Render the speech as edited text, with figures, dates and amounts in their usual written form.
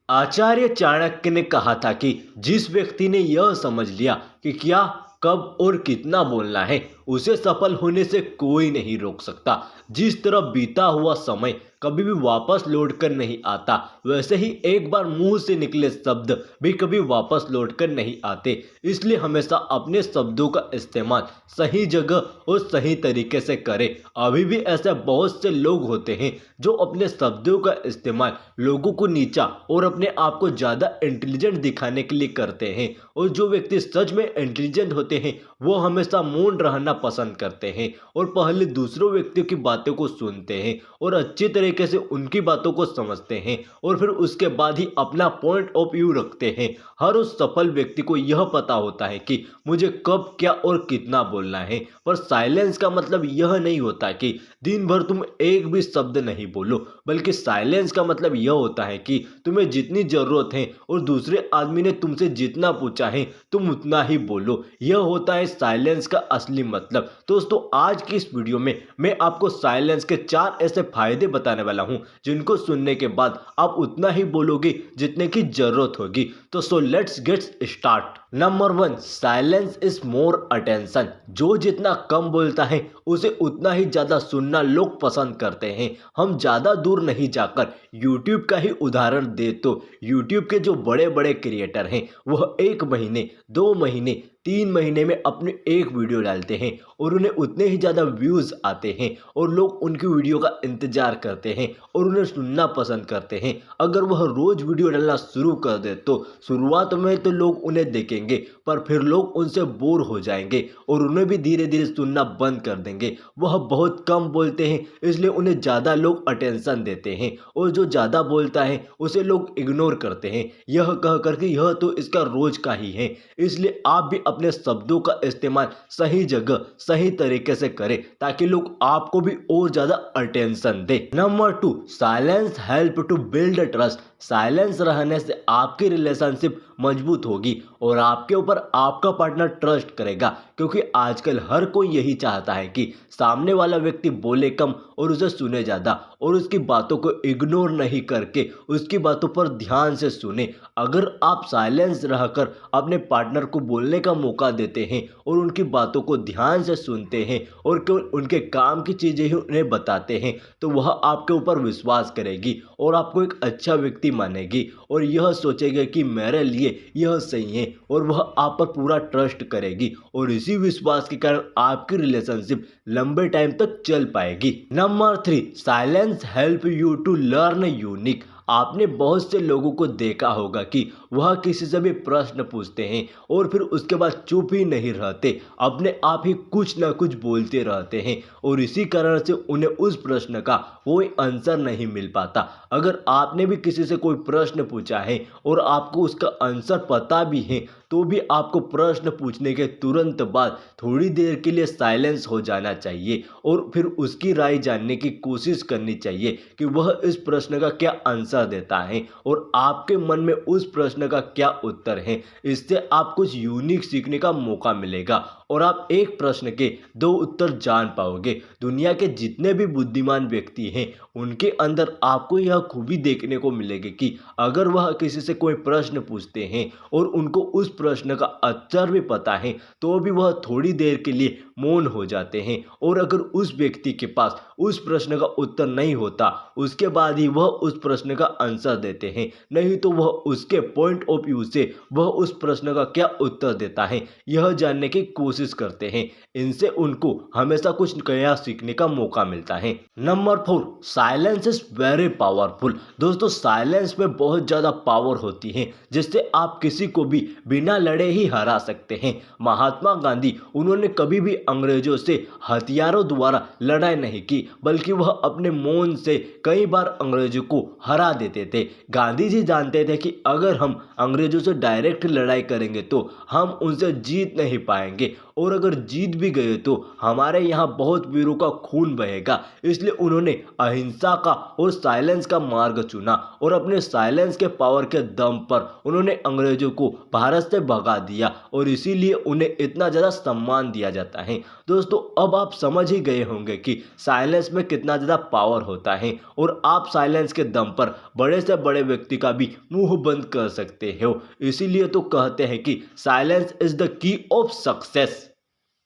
आचार्य चाणक्य ने कहा था कि जिस व्यक्ति ने यह समझ लिया कि क्या, कब और कितना बोलना है, उसे सफल होने से कोई नहीं रोक सकता। जिस तरह बीता हुआ समय कभी भी वापस लौट कर नहीं आता, वैसे ही एक बार मुंह से निकले शब्द भी कभी वापस लौट कर नहीं आते। इसलिए हमेशा अपने शब्दों का इस्तेमाल सही जगह और सही तरीके से करें। अभी भी ऐसे बहुत से लोग होते हैं जो अपने शब्दों का इस्तेमाल लोगों को नीचा और अपने आप को ज़्यादा इंटेलिजेंट दिखाने के लिए करते हैं। और जो व्यक्ति सच में इंटेलिजेंट होते हैं वो हमेशा मौन रहना पसंद करते हैं और पहले दूसरों व्यक्तियों की बातों को सुनते हैं और अच्छी तरीके से उनकी बातों को समझते हैं और फिर उसके बाद ही अपना पॉइंट ऑफ व्यू रखते हैं। हर उस सफल व्यक्ति को यह पता होता है कि मुझे कब, क्या और कितना बोलना है। पर साइलेंस का मतलब यह नहीं होता कि दिन भर तुम एक भी शब्द नहीं बोलो, बल्कि साइलेंस का मतलब यह होता है कि तुम्हें जितनी जरूरत है और दूसरे आदमी ने तुमसे जितना पूछा है तुम उतना ही बोलो। यह होता है साइलेंस का असली मतलब। दोस्तों, आज की इस वीडियो में मैं आपको साइलेंस के 4 ऐसे फायदे बताने वाला हूं जिनको सुनने के बाद आप उतना ही बोलोगे जितने की जरूरत होगी। तो so let's get start. Number 1, silence is more attention. जो जितना कम बोलता है उसे उतना ही ज्यादा सुनना लोग पसंद करते हैं। हम ज्यादा दूर नहीं जाकर यूट्यूब का ही उदाहरण दे तो यूट्यूब के जो बड़े बड़े क्रिएटर हैं वह 1 महीने, 2 महीने, 3 महीने में अपने एक वीडियो डालते हैं और उन्हें उतने ही ज़्यादा व्यूज़ आते हैं और लोग उनकी वीडियो का इंतज़ार करते हैं और उन्हें सुनना पसंद करते हैं। अगर वह रोज़ वीडियो डालना शुरू कर दे तो शुरुआत में तो लोग उन्हें देखेंगे, पर फिर लोग उनसे बोर हो जाएंगे और उन्हें भी धीरे धीरे सुनना बंद कर देंगे। वह बहुत कम बोलते हैं इसलिए उन्हें ज़्यादा लोग अटेंशन देते हैं और जो ज़्यादा बोलता है उसे लोग इग्नोर करते हैं, यह कह कर कि यह तो इसका रोज का ही है। इसलिए आप भी अपने शब्दों का इस्तेमाल सही जगह, सही तरीके से करें ताकि लोग आपको भी और ज्यादा अटेंशन दे। Number 2, silence help to build trust. Silence रहने से आपकी रिलेशनशिप मजबूत होगी और आपके ऊपर आपका पार्टनर ट्रस्ट करेगा, क्योंकि आजकल हर कोई यही चाहता है कि सामने वाला व्यक्ति बोले कम और उसे सुने ज़्यादा और उसकी बातों को इग्नोर नहीं करके उसकी बातों पर ध्यान से सुने। अगर आप साइलेंस रहकर अपने पार्टनर को बोलने का मौका देते हैं और उनकी बातों को ध्यान से सुनते हैं और केवल उनके काम की चीज़ें ही उन्हें बताते हैं तो वह आपके ऊपर विश्वास करेगी और आपको एक अच्छा व्यक्ति मानेगी और यह सोचेगी कि मेरे लिए यह सही है और वह आप पर पूरा ट्रस्ट करेगी और इसी विश्वास के कारण आपकी रिलेशनशिप लंबे टाइम तक चल पाएगी। Number 3, silence help you to learn unique. आपने बहुत से लोगों को देखा होगा कि वह किसी से भी प्रश्न पूछते हैं और फिर उसके बाद चुप ही नहीं रहते, अपने आप ही कुछ ना कुछ बोलते रहते हैं और इसी कारण से उन्हें उस प्रश्न का कोई आंसर नहीं मिल पाता। अगर आपने भी किसी से कोई प्रश्न पूछा है और आपको उसका आंसर पता भी है तो भी आपको प्रश्न पूछने के तुरंत बाद थोड़ी देर के लिए साइलेंस हो जाना चाहिए और फिर उसकी राय जानने की कोशिश करनी चाहिए कि वह इस प्रश्न का क्या आंसर देता है और आपके मन में उस प्रश्न का क्या उत्तर है। इससे आप कुछ यूनिक सीखने का मौका मिलेगा और आप एक प्रश्न के 2 उत्तर जान पाओगे। दुनिया के जितने भी बुद्धिमान व्यक्ति हैं उनके अंदर आपको यह खूबी देखने को मिलेगी कि अगर वह किसी से कोई प्रश्न पूछते हैं और उनको उस प्रश्न का उत्तर भी पता है तो भी वह थोड़ी देर के लिए मौन हो जाते हैं और अगर उस व्यक्ति के पास उस प्रश्न का उत्तर नहीं होता उसके बाद ही वह उस प्रश्न का आंसर देते हैं, नहीं तो वह उसके पॉइंट ऑफ व्यू से वह उस प्रश्न का क्या उत्तर देता है यह जानने की कोशिश करते हैं। इनसे उनको हमेशा कुछ नया सीखने का मौका मिलता है। Number 4, silence is very powerful. दोस्तों, साइलेंस में बहुत ज्यादा पावर होती है जिससे आप किसी को भी बिना लड़े ही हरा सकते हैं। महात्मा गांधी, उन्होंने कभी भी अंग्रेजों से हथियारों द्वारा लड़ाई नहीं की, बल्कि वह अपने मौन से कई बार अंग्रेजों को हरा देते थे। गांधी जी जानते थे कि अगर हम अंग्रेजों से डायरेक्ट लड़ाई करेंगे तो हम उनसे जीत नहीं पाएंगे और अगर जीत भी गए तो हमारे यहाँ बहुत वीरों का खून बहेगा। इसलिए उन्होंने अहिंसा का और साइलेंस का मार्ग चुना और अपने साइलेंस के पावर के दम पर उन्होंने अंग्रेजों को भारत से भगा दिया और इसीलिए उन्हें इतना ज़्यादा सम्मान दिया जाता है। है। दोस्तों अब आप समझ ही गए होंगे कि साइलेंस में कितना ज़्यादा पावर होता है और आप साइलेंस के दम पर बड़े से बड़े व्यक्ति का भी मुंह बंद कर सकते हो। इसीलिए तो कहते हैं कि silence is the key of success.